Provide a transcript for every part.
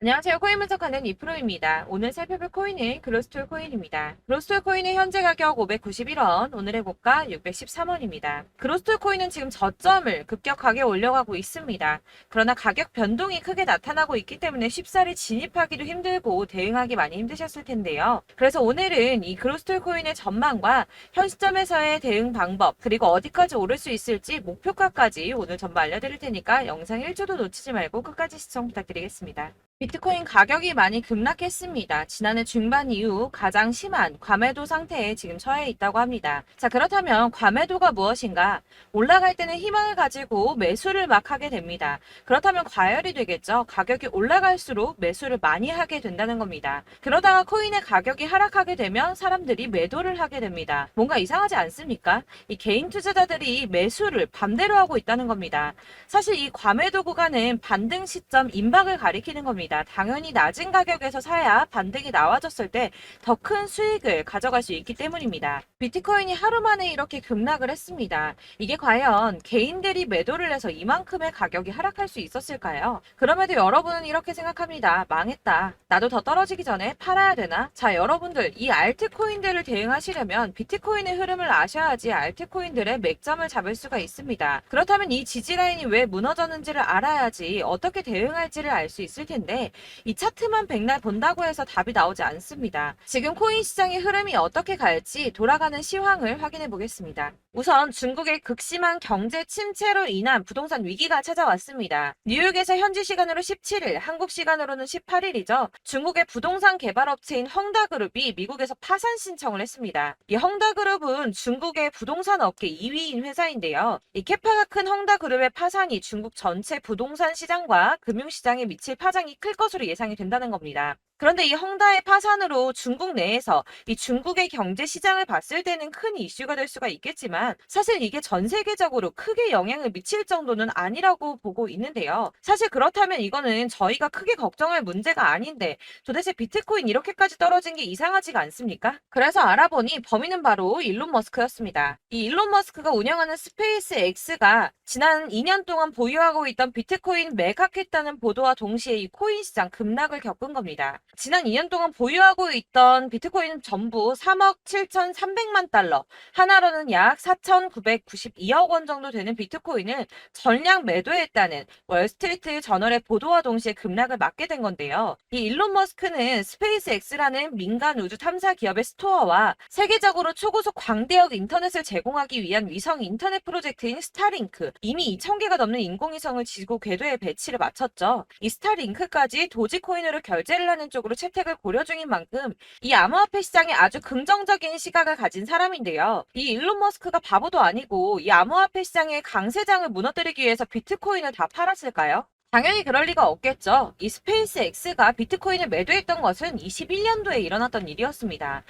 안녕하세요. 코인 분석하는 이프로입니다. 오늘 살펴볼 코인은 그로스톨 코인입니다. 그로스톨 코인의 현재 가격 591원, 오늘의 고가 613원입니다. 그로스톨 코인은 지금 저점을 급격하게 올려가고 있습니다. 그러나 가격 변동이 크게 나타나고 있기 때문에 쉽사리 진입하기도 힘들고 대응하기 많이 힘드셨을 텐데요. 그래서 오늘은 이 그로스톨 코인의 전망과 현 시점에서의 대응 방법, 그리고 어디까지 오를 수 있을지 목표가까지 오늘 전부 알려드릴 테니까 영상 1초도 놓치지 말고 끝까지 시청 부탁드리겠습니다. 비트코인 가격이 많이 급락했습니다. 지난해 중반 이후 가장 심한 과매도 상태에 지금 처해 있다고 합니다. 자, 그렇다면 과매도가 무엇인가? 올라갈 때는 희망을 가지고 매수를 막 하게 됩니다. 그렇다면 과열이 되겠죠. 가격이 올라갈수록 매수를 많이 하게 된다는 겁니다. 그러다가 코인의 가격이 하락하게 되면 사람들이 매도를 하게 됩니다. 뭔가 이상하지 않습니까? 이 개인 투자자들이 매수를 반대로 하고 있다는 겁니다. 사실 이 과매도 구간은 반등 시점 임박을 가리키는 겁니다. 당연히 낮은 가격에서 사야 반등이 나와줬을 때 더 큰 수익을 가져갈 수 있기 때문입니다. 비트코인이 하루 만에 이렇게 급락을 했습니다. 이게 과연 개인들이 매도를 해서 이만큼의 가격이 하락할 수 있었을까요? 그럼에도 여러분은 이렇게 생각합니다. 망했다. 나도 더 떨어지기 전에 팔아야 되나? 자, 여러분들 이 알트코인들을 대응하시려면 비트코인의 흐름을 아셔야지 알트코인들의 맥점을 잡을 수가 있습니다. 그렇다면 이 지지라인이 왜 무너졌는지를 알아야지 어떻게 대응할지를 알 수 있을 텐데 이 차트만 백날 본다고 해서 답이 나오지 않습니다. 지금 코인 시장의 흐름이 어떻게 갈지 돌아가는 시황을 확인해 보겠습니다. 우선 중국의 극심한 경제 침체로 인한 부동산 위기가 찾아왔습니다. 뉴욕에서 현지 시간으로 17일, 한국 시간으로는 18일이죠. 중국의 부동산 개발업체인 헝다그룹이 미국에서 파산 신청을 했습니다. 이 헝다그룹은 중국의 부동산 업계 2위인 회사인데요. 이 캐파가 큰 헝다그룹의 파산이 중국 전체 부동산 시장과 금융시장에 미칠 파장이 클 것으로 예상이 된다는 겁니다. 그런데 이 헝다의 파산으로 중국 내에서 이 중국의 경제 시장을 봤을 때는 큰 이슈가 될 수가 있겠지만 사실 이게 전 세계적으로 크게 영향을 미칠 정도는 아니라고 보고 있는데요. 사실 그렇다면 이거는 저희가 크게 걱정할 문제가 아닌데 도대체 비트코인 이렇게까지 떨어진 게 이상하지가 않습니까? 그래서 알아보니 범인은 바로 일론 머스크였습니다. 이 일론 머스크가 운영하는 스페이스 X가 지난 2년 동안 보유하고 있던 비트코인 매각했다는 보도와 동시에 이 코인 시장 급락을 겪은 겁니다. 지난 2년 동안 보유하고 있던 비트코인 전부 3억 7,300만 달러, 하나로는 약 4,992억 원 정도 되는 비트코인을 전량 매도했다는 월스트리트 저널의 보도와 동시에 급락을 맞게 된 건데요. 이 일론 머스크는 스페이스 X라는 민간 우주 탐사 기업의 스토어와 세계적으로 초고속 광대역 인터넷을 제공하기 위한 위성 인터넷 프로젝트인 스타링크, 이미 2,000개가 넘는 인공위성을 지구 궤도에 배치를 마쳤죠. 이 스타링크까지 도지코인으로 결제를 하는 쪽으로 채택을 고려 중인 만큼 이 암호화폐 시장에 아주 긍정적인 시각을 가진 사람인데요. 이 일론 머스크가 바보도 아니고 이 암호화폐 시장의 강세장을 무너뜨리기 위해서 비트코인을 다 팔았을까요? 당연히 그럴 리가 없겠죠. 이 스페이스 X가 비트코인을 매도했던 것은 21년도에 일어났던 일이었습니다.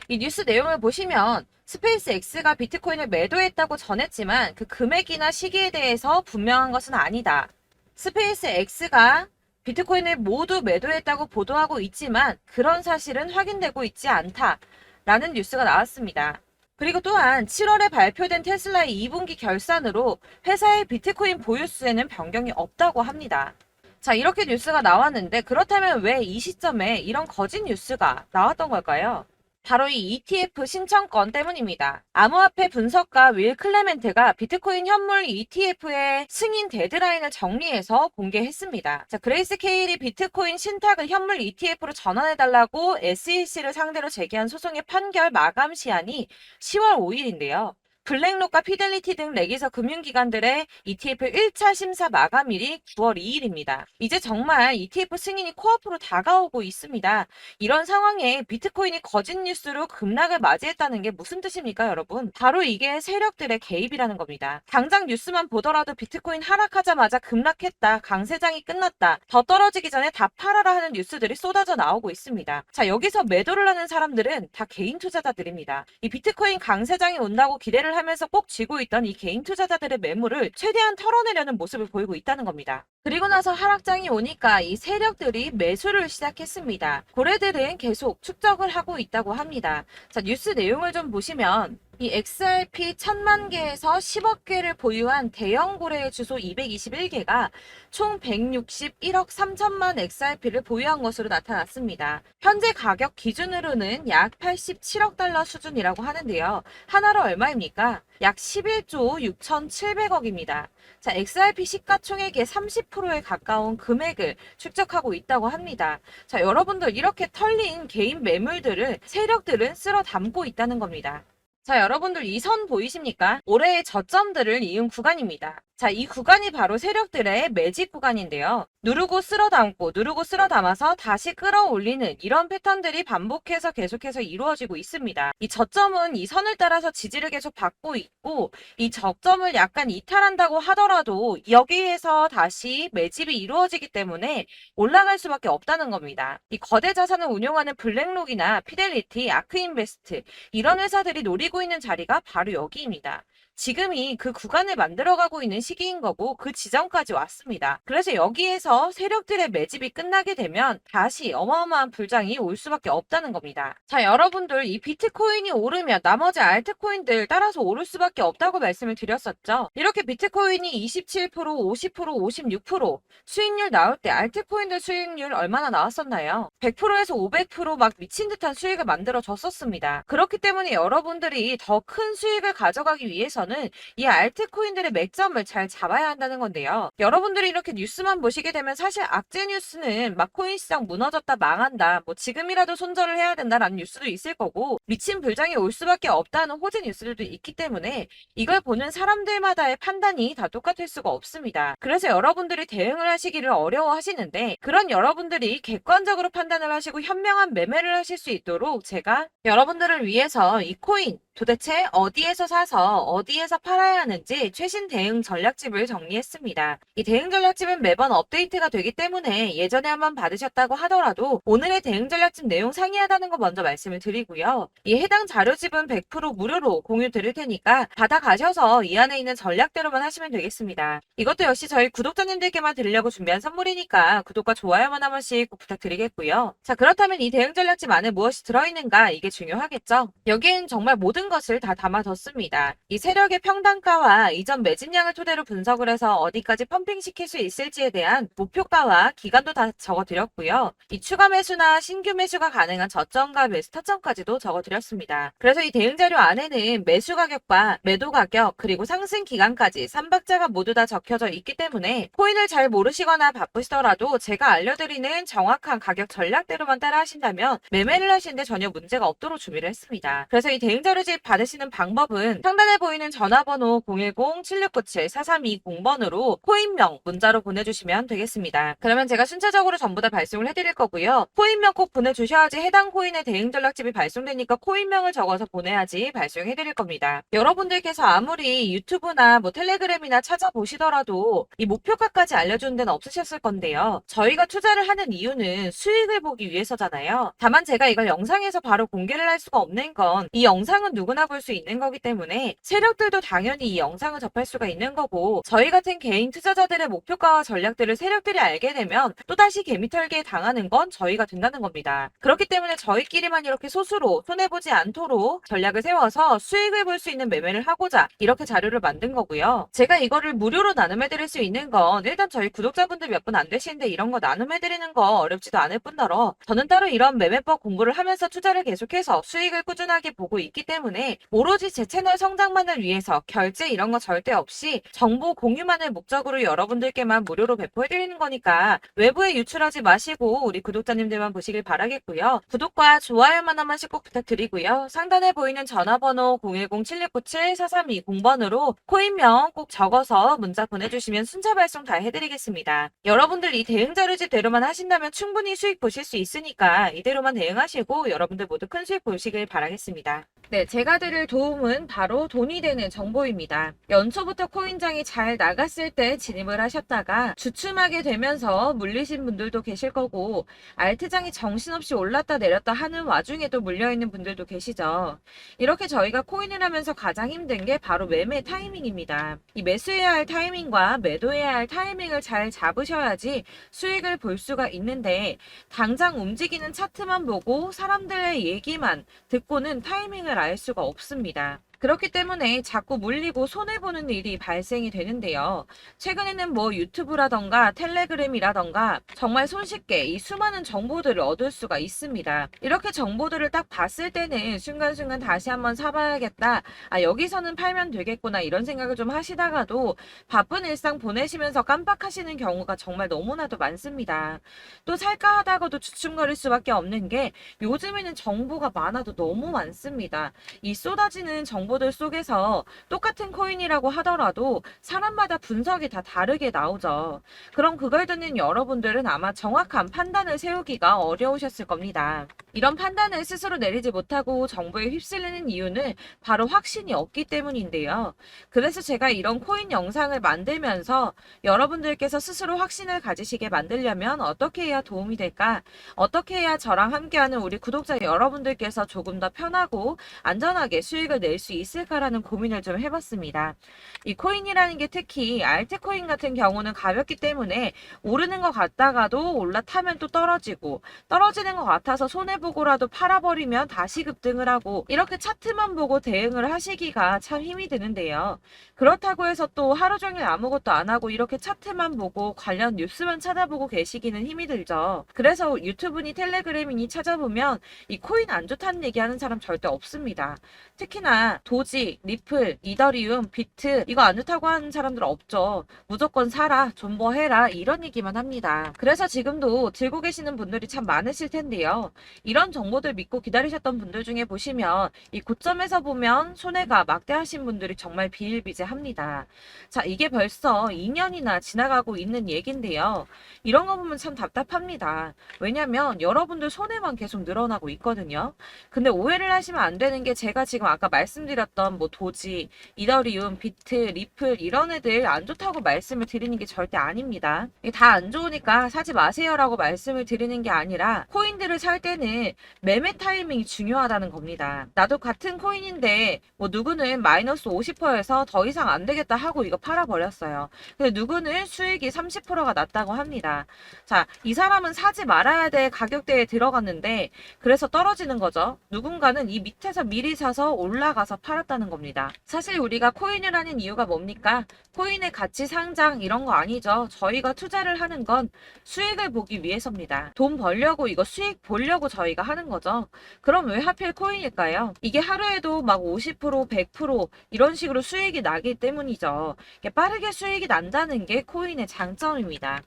이 뉴스 내용을 보시면 스페이스 X가 비트코인을 매도했다고 전했지만 그 금액이나 시기에 대해서 분명한 것은 아니다. 스페이스 X가 비트코인을 모두 매도했다고 보도하고 있지만 그런 사실은 확인되고 있지 않다라는 뉴스가 나왔습니다. 그리고 또한 7월에 발표된 테슬라의 2분기 결산으로 회사의 비트코인 보유수에는 변경이 없다고 합니다. 자, 이렇게 뉴스가 나왔는데 그렇다면 왜 이 시점에 이런 거짓 뉴스가 나왔던 걸까요? 바로 이 ETF 신청권 때문입니다. 암호화폐 분석가 윌 클레멘트가 비트코인 현물 ETF의 승인 데드라인을 정리해서 공개했습니다. 자, 그레이스 케일이 비트코인 신탁을 현물 ETF로 전환해달라고 SEC를 상대로 제기한 소송의 판결 마감 시한이 10월 5일인데요. 블랙록과 피델리티 등 레기서 금융기관들의 ETF 1차 심사 마감일이 9월 2일입니다. 이제 정말 ETF 승인이 코앞으로 다가오고 있습니다. 이런 상황에 비트코인이 거짓 뉴스로 급락을 맞이했다는 게 무슨 뜻입니까, 여러분? 바로 이게 세력들의 개입이라는 겁니다. 당장 뉴스만 보더라도 비트코인 하락하자마자 급락했다, 강세장이 끝났다, 더 떨어지기 전에 다 팔아라 하는 뉴스들이 쏟아져 나오고 있습니다. 자, 여기서 매도를 하는 사람들은 다 개인 투자자들입니다. 이 비트코인 강세장이 온다고 기대를 하면서 꼭 쥐고 있던 이 개인 투자자들의 매물을 최대한 털어내려는 모습을 보이고 있다는 겁니다. 그리고 나서 하락장이 오니까 이 세력들이 매수를 시작했습니다. 고래들은 계속 축적을 하고 있다고 합니다. 자, 뉴스 내용을 좀 보시면 이 XRP 1000만 개에서 10억 개를 보유한 대형 거래의 주소 221개가 총 161억 3천만 XRP를 보유한 것으로 나타났습니다. 현재 가격 기준으로는 약 87억 달러 수준이라고 하는데요. 하나로 얼마입니까? 약 11조 6,700억입니다. 자, XRP 시가총액의 30%에 가까운 금액을 축적하고 있다고 합니다. 자, 여러분들 이렇게 털린 개인 매물들을 세력들은 쓸어 담고 있다는 겁니다. 자, 여러분들 이 선 보이십니까? 올해의 저점들을 이은 구간입니다. 자, 이 구간이 바로 세력들의 매집 구간인데요. 누르고 쓸어 담고 누르고 쓸어 담아서 다시 끌어올리는 이런 패턴들이 반복해서 계속해서 이루어지고 있습니다. 이 저점은 이 선을 따라서 지지를 계속 받고 있고 이 저점을 약간 이탈한다고 하더라도 여기에서 다시 매집이 이루어지기 때문에 올라갈 수밖에 없다는 겁니다. 이 거대 자산을 운용하는 블랙록이나 피델리티, 아크인베스트 이런 회사들이 노리고 있는 자리가 바로 여기입니다. 지금이 그 구간을 만들어가고 있는 시기인 거고 그 지점까지 왔습니다. 그래서 여기에서 세력들의 매집이 끝나게 되면 다시 어마어마한 불장이 올 수밖에 없다는 겁니다. 자, 여러분들 이 비트코인이 오르면 나머지 알트코인들 따라서 오를 수밖에 없다고 말씀을 드렸었죠. 이렇게 비트코인이 27%, 50%, 56% 수익률 나올 때 알트코인들 수익률 얼마나 나왔었나요? 100%에서 500%막 미친 듯한 수익을 만들어 줬었습니다. 그렇기 때문에 여러분들이 더 큰 수익을 가져가기 위해서는 이 알트코인들의 맥점을 잘 잡아야 한다는 건데요. 여러분들이 이렇게 뉴스만 보시게 되면 사실 악재 뉴스는 막 코인 시장 무너졌다 망한다 뭐 지금이라도 손절을 해야 된다라는 뉴스도 있을 거고 미친 불장이 올 수밖에 없다는 호재 뉴스들도 있기 때문에 이걸 보는 사람들마다의 판단이 다 똑같을 수가 없습니다. 그래서 여러분들이 대응을 하시기를 어려워하시는데 그런 여러분들이 객관적으로 판단을 하시고 현명한 매매를 하실 수 있도록 제가 여러분들을 위해서 이 코인 도대체 어디에서 사서 어디에서 팔아야 하는지 최신 대응 전략집을 정리했습니다. 이 대응 전략집은 매번 업데이트가 되기 때문에 예전에 한번 받으셨다고 하더라도 오늘의 대응 전략집 내용 상이하다는 거 먼저 말씀을 드리고요. 이 해당 자료집은 100% 무료로 공유 드릴 테니까 받아가셔서 이 안에 있는 전략대로만 하시면 되겠습니다. 이것도 역시 저희 구독자님들께만 드리려고 준비한 선물이니까 구독과 좋아요만 한 번씩 꼭 부탁드리겠고요. 자, 그렇다면 이 대응 전략집 안에 무엇이 들어있는가 이게 중요하겠죠? 여기엔 정말 모든 것을 다 담아뒀습니다. 이 세력의 평단가와 이전 매집량을 토대로 분석을 해서 어디까지 펌핑시킬 수 있을지에 대한 목표가와 기간도 다 적어드렸고요. 이 추가 매수나 신규 매수가 가능한 저점과 매수 타점까지도 적어드렸습니다. 그래서 이 대응자료 안에는 매수 가격과 매도 가격 그리고 상승 기간까지 3박자가 모두 다 적혀져 있기 때문에 코인을 잘 모르시거나 바쁘시더라도 제가 알려드리는 정확한 가격 전략대로만 따라 하신다면 매매를 하시는데 전혀 문제가 없도록 준비를 했습니다. 그래서 이 대응자료집 받으시는 방법은 상단에 보이는 전화번호 010-7697-4320번으로 코인명 문자로 보내주시면 되겠습니다. 그러면 제가 순차적으로 전부 다 발송을 해드릴 거고요. 코인명 꼭 보내주셔야지 해당 코인의 대응 전략집이 발송되니까 코인명을 적어서 보내야지 발송해드릴 겁니다. 여러분들께서 아무리 유튜브나 뭐 텔레그램이나 찾아보시더라도 이 목표가까지 알려주는 데는 없으셨을 건데요. 저희가 투자를 하는 이유는 수익을 보기 위해서잖아요. 다만 제가 이걸 영상에서 바로 공개를 할 수가 없는 건 이 영상은 누구나 볼 수 있는 거기 때문에 세력들도 당연히 이 영상을 접할 수가 있는 거고 저희 같은 개인 투자자들의 목표가와 전략들을 세력들이 알게 되면 또다시 개미털기에 당하는 건 저희가 된다는 겁니다. 그렇기 때문에 저희끼리만 이렇게 소수로 손해보지 않도록 전략을 세워서 수익을 볼 수 있는 매매를 하고자 이렇게 자료를 만든 거고요. 제가 이거를 무료로 나눔해드릴 수 있는 건 일단 저희 구독자분들 몇 분 안 되시는데 이런 거 나눔해드리는 거 어렵지도 않을 뿐더러 저는 따로 이런 매매법 공부를 하면서 투자를 계속해서 수익을 꾸준하게 보고 있기 때문에 오로지 제 채널 성장만을 위해서 결제 이런 거 절대 없이 정보 공유만을 목적으로 여러분들께만 무료로 배포해드리는 거니까 외부에 유출하지 마시고 우리 구독자님들만 보시길 바라겠고요. 구독과 좋아요만 한 번씩 꼭 부탁드리고요. 상단에 보이는 전화번호 010-7697-4320번으로 코인명 꼭 적어서 문자 보내주시면 순차 발송 다 해드리겠습니다. 여러분들 이 대응 자료집대로만 하신다면 충분히 수익 보실 수 있으니까 이대로만 대응하시고 여러분들 모두 큰 수익 보시길 바라겠습니다. 네, 제가 드릴 도움은 바로 돈이 되는 정보입니다. 연초부터 코인장이 잘 나갔을 때 진입을 하셨다가 주춤하게 되면서 물리신 분들도 계실 거고 알트장이 정신없이 올랐다 내렸다 하는 와중에도 물려있는 분들도 계시죠. 이렇게 저희가 코인을 하면서 가장 힘든 게 바로 매매 타이밍입니다. 이 매수해야 할 타이밍과 매도해야 할 타이밍을 잘 잡으셔야지 수익을 볼 수가 있는데 당장 움직이는 차트만 보고 사람들의 얘기만 듣고는 타이밍을 알 수가 없습니다. 그렇기 때문에 자꾸 물리고 손해보는 일이 발생이 되는데요. 최근에는 뭐 유튜브라던가 텔레그램이라던가 정말 손쉽게 이 수많은 정보들을 얻을 수가 있습니다. 이렇게 정보들을 딱 봤을 때는 순간순간 다시 한번 사봐야겠다. 아, 여기서는 팔면 되겠구나. 이런 생각을 좀 하시다가도 바쁜 일상 보내시면서 깜빡하시는 경우가 정말 너무나도 많습니다. 또 살까 하다가도 주춤거릴 수밖에 없는 게 요즘에는 정보가 많아도 너무 많습니다. 이 쏟아지는 정보들 속에서 똑같은 코인이라고 하더라도 사람마다 분석이 다 다르게 나오죠. 그럼 그걸 듣는 여러분들은 아마 정확한 판단을 세우기가 어려우셨을 겁니다. 이런 판단을 스스로 내리지 못하고 정보에 휩쓸리는 이유는 바로 확신이 없기 때문인데요. 그래서 제가 이런 코인 영상을 만들면서 여러분들께서 스스로 확신을 가지시게 만들려면 어떻게 해야 도움이 될까? 어떻게 해야 저랑 함께하는 우리 구독자 여러분들께서 조금 더 편하고 안전하게 수익을 낼 수 있을까라는 고민을 좀 해봤습니다. 이 코인이라는 게 특히 알트코인 같은 경우는 가볍기 때문에 오르는 것 같다가도 올라타면 또 떨어지고 떨어지는 것 같아서 손해보고라도 팔아버리면 다시 급등을 하고 이렇게 차트만 보고 대응을 하시기가 참 힘이 드는데요. 그렇다고 해서 또 하루 종일 아무것도 안 하고 이렇게 차트만 보고 관련 뉴스만 찾아보고 계시기는 힘이 들죠. 그래서 유튜브니 텔레그램이니 찾아보면 이 코인 안 좋다는 얘기하는 사람 절대 없습니다. 특히나 도지, 리플, 이더리움, 비트 이거 안 좋다고 하는 사람들 없죠. 무조건 사라, 존버해라 이런 얘기만 합니다. 그래서 지금도 들고 계시는 분들이 참 많으실 텐데요. 이런 정보들 믿고 기다리셨던 분들 중에 보시면 이 고점에서 보면 손해가 막대하신 분들이 정말 비일비재합니다. 자, 이게 벌써 2년이나 지나가고 있는 얘긴데요. 이런 거 보면 참 답답합니다. 왜냐면 여러분들 손해만 계속 늘어나고 있거든요. 근데 오해를 하시면 안 되는 게 제가 지금 아까 말씀드렸던 뭐 도지, 이더리움, 비트, 리플 이런 애들 안 좋다고 말씀을 드리는 게 절대 아닙니다. 다 안 좋으니까 사지 마세요라고 말씀을 드리는 게 아니라 코인들을 살 때는 매매 타이밍이 중요하다는 겁니다. 나도 같은 코인인데 뭐 누구는 마이너스 50%에서 더 이상 안 되겠다 하고 이거 팔아버렸어요. 근데 누구는 수익이 30%가 났다고 합니다. 자, 이 사람은 사지 말아야 될 가격대에 들어갔는데 그래서 떨어지는 거죠. 누군가는 이 밑에서 미리 사서 올라가서 팔았다는 겁니다. 사실 우리가 코인을 하는 이유가 뭡니까? 코인의 가치 상장 이런 거 아니죠. 저희가 투자를 하는 건 수익을 보기 위해서입니다. 돈 벌려고 이거 수익 보려고 저희가 하는 거죠. 그럼 왜 하필 코인일까요? 이게 하루에도 막 50%, 100% 이런 식으로 수익이 나기 때문이죠. 빠르게 수익이 난다는 게 코인의 장점입니다.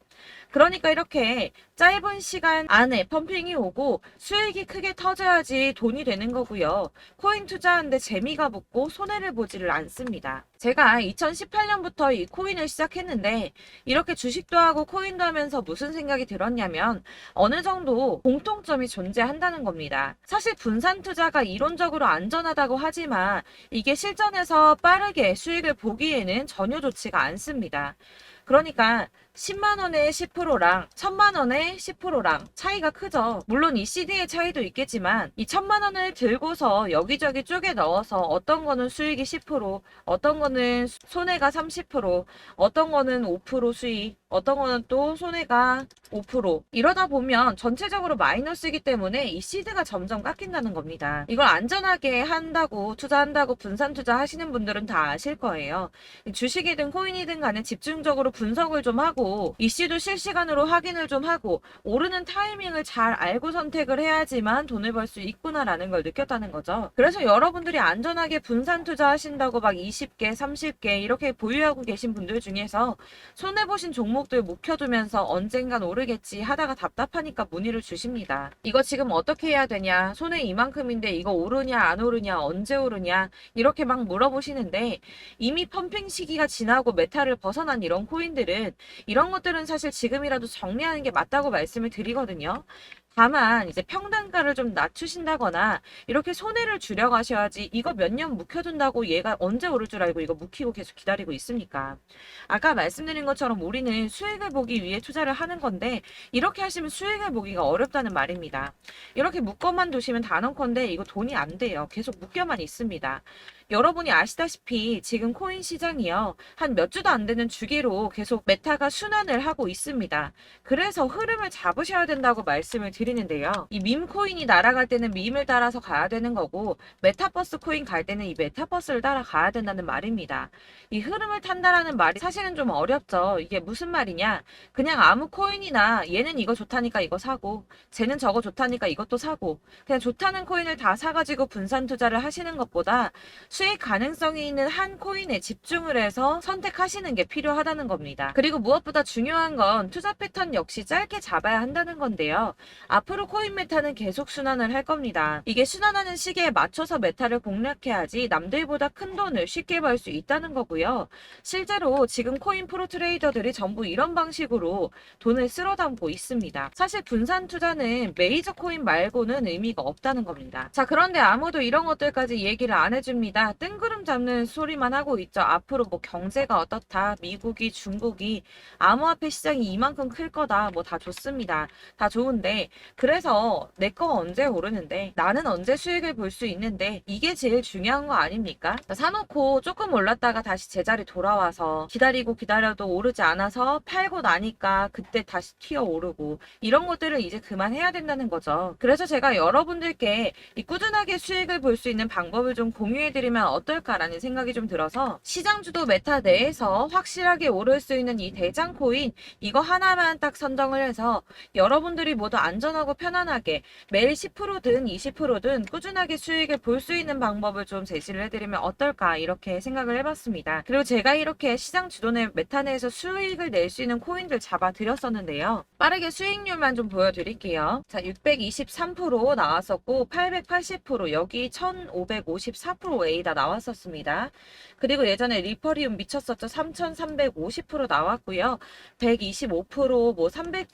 그러니까 이렇게 짧은 시간 안에 펌핑이 오고 수익이 크게 터져야지 돈이 되는 거고요. 코인 투자하는데 재미가 붙고 손해를 보지를 않습니다. 제가 2018년부터 이 코인을 시작했는데 이렇게 주식도 하고 코인도 하면서 무슨 생각이 들었냐면 어느 정도 공통점이 존재한다는 겁니다. 사실 분산 투자가 이론적으로 안전하다고 하지만 이게 실전에서 빠르게 수익을 보기에는 전혀 좋지가 않습니다. 그러니까 10만 원에 10%랑 1000만 원에 10%랑 차이가 크죠. 물론 이 CD의 차이도 있겠지만 이 1000만 원을 들고서 여기저기 쪼개 넣어서 어떤 거는 수익이 10%, 어떤 거는 손해가 30%, 어떤 거는 5% 수익, 어떤 거는 또 손해가 5%. 이러다 보면 전체적으로 마이너스이기 때문에 이 시드가 점점 깎인다는 겁니다. 이걸 안전하게 한다고 투자한다고 분산 투자 하시는 분들은 다 아실 거예요. 주식이든 코인이든 간에 집중적으로 분석을 좀 하고 이슈도 실시간으로 확인을 좀 하고 오르는 타이밍을 잘 알고 선택을 해야지만 돈을 벌 수 있구나라는 걸 느꼈다는 거죠. 그래서 여러분들이 안전하게 분산 투자하신다고 막 20개, 30개 이렇게 보유하고 계신 분들 중에서 손해보신 종목들 묵혀두면서 언젠간 오르겠지 하다가 답답하니까 문의를 주십니다. 이거 지금 어떻게 해야 되냐? 손해 이만큼인데 이거 오르냐 안 오르냐 언제 오르냐 이렇게 막 물어보시는데 이미 펌핑 시기가 지나고 메타를 벗어난 이런 코인들은 이런 것들은 사실 지금이라도 정리하는 게 맞다고 말씀을 드리거든요. 다만 이제 평단가를 좀 낮추신다거나 이렇게 손해를 줄여가셔야지 이거 몇 년 묵혀둔다고 얘가 언제 오를 줄 알고 이거 묵히고 계속 기다리고 있습니까? 아까 말씀드린 것처럼 우리는 수익을 보기 위해 투자를 하는 건데 이렇게 하시면 수익을 보기가 어렵다는 말입니다. 이렇게 묶어만 두시면 단언컨대 이거 돈이 안 돼요. 계속 묶여만 있습니다. 여러분이 아시다시피 지금 코인 시장이요. 한 몇 주도 안 되는 주기로 계속 메타가 순환을 하고 있습니다. 그래서 흐름을 잡으셔야 된다고 말씀을 드리는데요. 이 밈 코인이 날아갈 때는 밈을 따라서 가야 되는 거고 메타버스 코인 갈 때는 이 메타버스를 따라가야 된다는 말입니다. 이 흐름을 탄다라는 말이 사실은 좀 어렵죠. 이게 무슨 말이냐? 그냥 아무 코인이나 얘는 이거 좋다니까 이거 사고 쟤는 저거 좋다니까 이것도 사고 그냥 좋다는 코인을 다 사가지고 분산 투자를 하시는 것보다 수익 가능성이 있는 한 코인에 집중을 해서 선택하시는 게 필요하다는 겁니다. 그리고 무엇보다 중요한 건 투자 패턴 역시 짧게 잡아야 한다는 건데요. 앞으로 코인 메타는 계속 순환을 할 겁니다. 이게 순환하는 시기에 맞춰서 메타를 공략해야지 남들보다 큰 돈을 쉽게 벌 수 있다는 거고요. 실제로 지금 코인 프로 트레이더들이 전부 이런 방식으로 돈을 쓸어 담고 있습니다. 사실 분산 투자는 메이저 코인 말고는 의미가 없다는 겁니다. 자, 그런데 아무도 이런 것들까지 얘기를 안 해줍니다. 뜬구름 잡는 소리만 하고 있죠. 앞으로 뭐 경제가 어떻다, 미국이, 중국이, 암호화폐 시장이 이만큼 클 거다, 뭐 다 좋습니다. 다 좋은데, 그래서 내 거 언제 오르는데, 나는 언제 수익을 볼 수 있는데, 이게 제일 중요한 거 아닙니까? 사놓고 조금 올랐다가 다시 제자리 돌아와서 기다리고 기다려도 오르지 않아서 팔고 나니까 그때 다시 튀어 오르고, 이런 것들을 이제 그만해야 된다는 거죠. 그래서 제가 여러분들께 이 꾸준하게 수익을 볼 수 있는 방법을 좀 공유해드리면 어떨까라는 생각이 좀 들어서 시장주도 메타 내에서 확실하게 오를 수 있는 이 대장 코인 이거 하나만 딱 선정을 해서 여러분들이 모두 안전하고 편안하게 매일 10%든 20%든 꾸준하게 수익을 볼 수 있는 방법을 좀 제시를 해드리면 어떨까 이렇게 생각을 해봤습니다. 그리고 제가 이렇게 시장 주도내 메타 내에서 수익을 낼 수 있는 코인들 잡아드렸었는데요. 빠르게 수익률만 좀 보여드릴게요. 자, 623% 나왔었고 880% 여기 1554% 다 나왔었습니다. 그리고 예전에 리퍼리움 미쳤었죠. 3350% 나왔고요. 125%, 뭐 300%,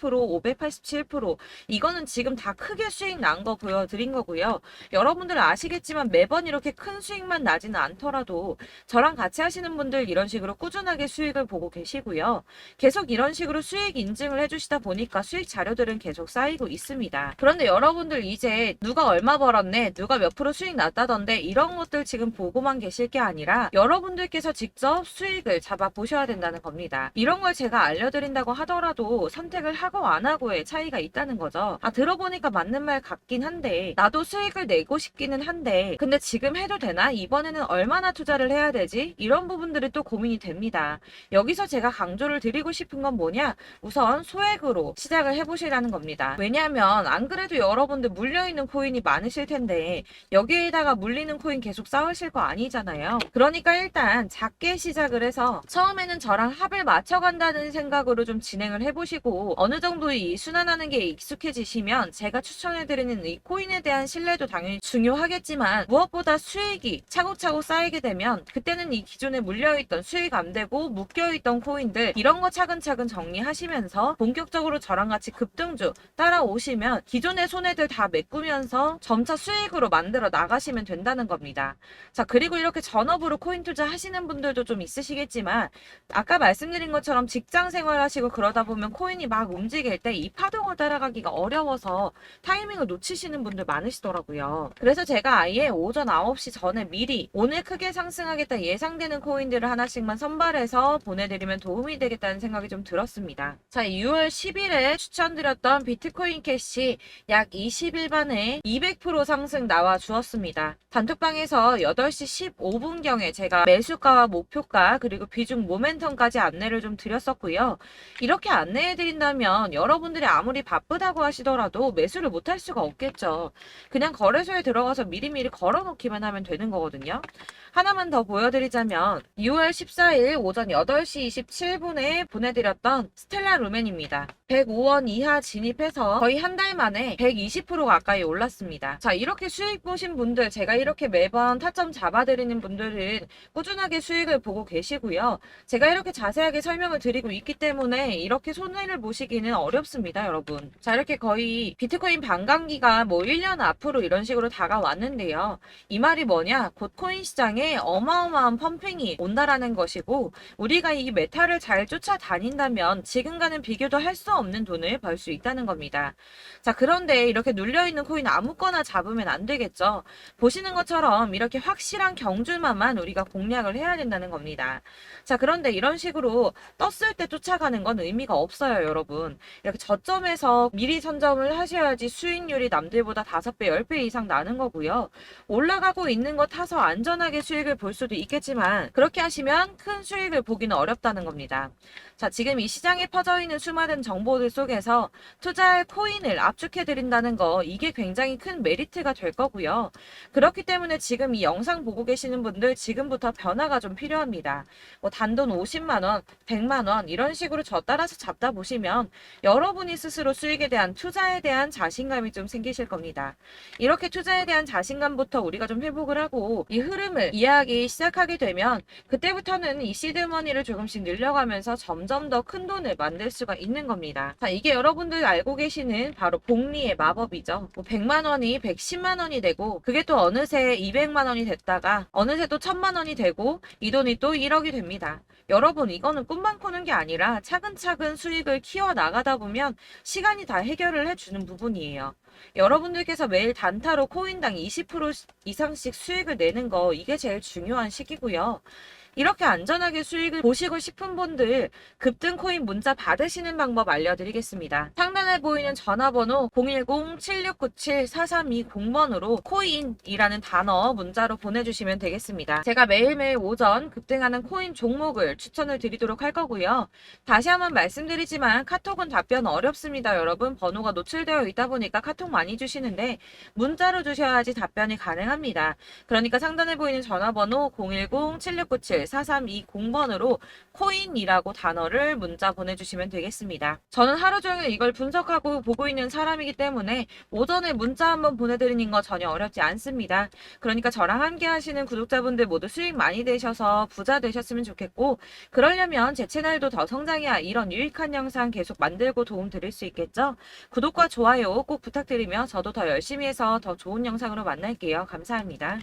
587% 이거는 지금 다 크게 수익 난 거 보여드린 거고요. 여러분들 아시겠지만 매번 이렇게 큰 수익만 나지는 않더라도 저랑 같이 하시는 분들 이런 식으로 꾸준하게 수익을 보고 계시고요. 계속 이런 식으로 수익 인증을 해주시다 보니까 수익 자료들은 계속 쌓이고 있습니다. 그런데 여러분들 이제 누가 얼마 벌었네, 누가 몇 프로 수익 났다던데 이런 것들 지금 보고만 계실 게 아니라 여러분들께서 직접 수익을 잡아 보셔야 된다는 겁니다. 이런 걸 제가 알려드린다고 하더라도 선택을 하고 안 하고의 차이가 있다는 거죠. 아, 들어보니까 맞는 말 같긴 한데 나도 수익을 내고 싶기는 한데 근데 지금 해도 되나? 이번에는 얼마나 투자를 해야 되지? 이런 부분들이 또 고민이 됩니다. 여기서 제가 강조를 드리고 싶은 건 뭐냐? 우선 소액으로 시작을 해보시라는 겁니다. 왜냐하면 안 그래도 여러분들 물려있는 코인이 많으실 텐데 여기에다가 물리는 코인 계속 쌓으실 거 아니잖아요. 그러니까 일단 작게 시작을 해서 처음에는 저랑 합을 맞춰간다는 생각으로 좀 진행을 해보시고 어느 정도 이 순환하는 게 익숙해지시면 제가 추천해드리는 이 코인에 대한 신뢰도 당연히 중요하겠지만 무엇보다 수익이 차곡차곡 쌓이게 되면 그때는 이 기존에 물려있던 수익 안 되고 묶여있던 코인들 이런 거 차근차근 정리하시면서 본격적으로 저랑 같이 급등주 따라오시면 기존의 손해들 다 메꾸면서 점차 수익으로 만들어 나가시면 된다는 겁니다. 자, 그리고 이렇게 전업으로 코인 투자 하시는 분들도 좀 있으시겠지만 아까 말씀드린 것처럼 직장 생활 하시고 그러다 보면 코인이 막 움직일 때 이 파동을 따라가기가 어려워서 타이밍을 놓치시는 분들 많으시더라고요. 그래서 제가 아예 오전 9시 전에 미리 오늘 크게 상승하겠다 예상되는 코인들을 하나씩만 선발해서 보내드리면 도움이 되겠다는 생각이 좀 들었습니다. 자, 6월 10일에 추천드렸던 비트코인 캐시 약 20일 만에 200% 상승 나와 주었습니다. 단톡방에서 8시 15분경에 제가 매수가와 목표가 그리고 비중 모멘텀까지 안내를 좀 드렸었고요. 이렇게 안내해드린다면 여러분들이 아무리 바쁘다고 하시더라도 매수를 못할 수가 없겠죠. 그냥 거래소에 들어가서 미리미리 걸어놓기만 하면 되는 거거든요. 하나만 더 보여드리자면 6월 14일 오전 8시 27분에 보내드렸던 스텔라 루멘입니다. 105원 이하 진입해서 거의 한 달 만에 120% 가까이 올랐습니다. 자, 이렇게 수익 보신 분들, 제가 이렇게 매번 타점 잡아드리는 분들은 꾸준하게 수익을 보고 계시고요. 제가 이렇게 자세하게 설명을 드리고 있기 때문에 이렇게 손해를 보시기는 어렵습니다, 여러분. 자, 이렇게 거의 비트코인 반감기가 뭐 1년 앞으로 이런 식으로 다가왔는데요. 이 말이 뭐냐? 곧 코인 시장에 어마어마한 펌핑이 온다라는 것이고 우리가 이 메타를 잘 쫓아다닌다면 지금과는 비교도 할 수 없는 돈을 벌 수 있다는 겁니다. 자, 그런데 이렇게 눌려있는 코인 아무거나 잡으면 안 되겠죠. 보시는 것처럼 이렇게 확실한 경주만만 우리가 공략을 해야 된다는 겁니다. 자, 그런데 이런 식으로 떴을 때 쫓아가는 건 의미가 없어요, 여러분. 이렇게 저점에서 미리 선점을 하셔야지 수익률이 남들보다 5배, 10배 이상 나는 거고요. 올라가고 있는 거 타서 안전하게 수익을 볼 수도 있겠지만 그렇게 하시면 큰 수익을 보기는 어렵다는 겁니다. 자, 지금 이 시장에 퍼져 있는 수많은 정보들 속에서 투자할 코인을 압축해 드린다는 거, 이게 굉장히 큰 메리트가 될 거고요. 그렇기 때문에 지금 이 영상 보고 계시는 분들 지금부터 변화가 좀 필요합니다. 뭐 단돈 50만 원, 100만 원 이런 식으로 저 따라서 잡다 보시면 여러분이 스스로 수익에 대한, 투자에 대한 자신감이 좀 생기실 겁니다. 이렇게 투자에 대한 자신감부터 우리가 좀 회복을 하고 이 흐름을 이해하기 시작하게 되면 그때부터는 이 시드머니를 조금씩 늘려가면서 점점 더 큰 돈을 만들 수가 있는 겁니다. 자, 이게 여러분들 알고 계시는 바로 복리의 마법이죠. 뭐 100만 원이 110만 원이 되고 그게 또 어느새 200만 원이 됐다가 어느새 또 1000만 원이 되고 이 돈이 또 1억이 됩니다. 여러분, 이거는 꿈만 꾸는 게 아니라 차근차근 수익을 키워 나가다 보면 시간이 다 해결을 해주는 부분이에요. 여러분들께서 매일 단타로 코인당 20% 이상씩 수익을 내는 거, 이게 제일 중요한 시기고요. 이렇게 안전하게 수익을 보시고 싶은 분들 급등 코인 문자 받으시는 방법 알려드리겠습니다. 상단에 보이는 전화번호 010-7697-4320번으로 코인이라는 단어 문자로 보내주시면 되겠습니다. 제가 매일매일 오전 급등하는 코인 종목을 추천을 드리도록 할 거고요. 다시 한번 말씀드리지만 카톡은 답변 어렵습니다. 여러분, 번호가 노출되어 있다 보니까 카톡 많이 주시는데 문자로 주셔야지 답변이 가능합니다. 그러니까 상단에 보이는 전화번호 010-7697-4320번으로 코인이라고 단어를 문자 보내주시면 되겠습니다. 저는 하루 종일 이걸 분석하고 보고 있는 사람이기 때문에 오전에 문자 한번 보내드리는 거 전혀 어렵지 않습니다. 그러니까 저랑 함께 하시는 구독자분들 모두 수익 많이 되셔서 부자 되셨으면 좋겠고, 그러려면 제 채널도 더 성장해야 이런 유익한 영상 계속 만들고 도움 드릴 수 있겠죠? 구독과 좋아요 꼭 부탁드리며 저도 더 열심히 해서 더 좋은 영상으로 만날게요. 감사합니다.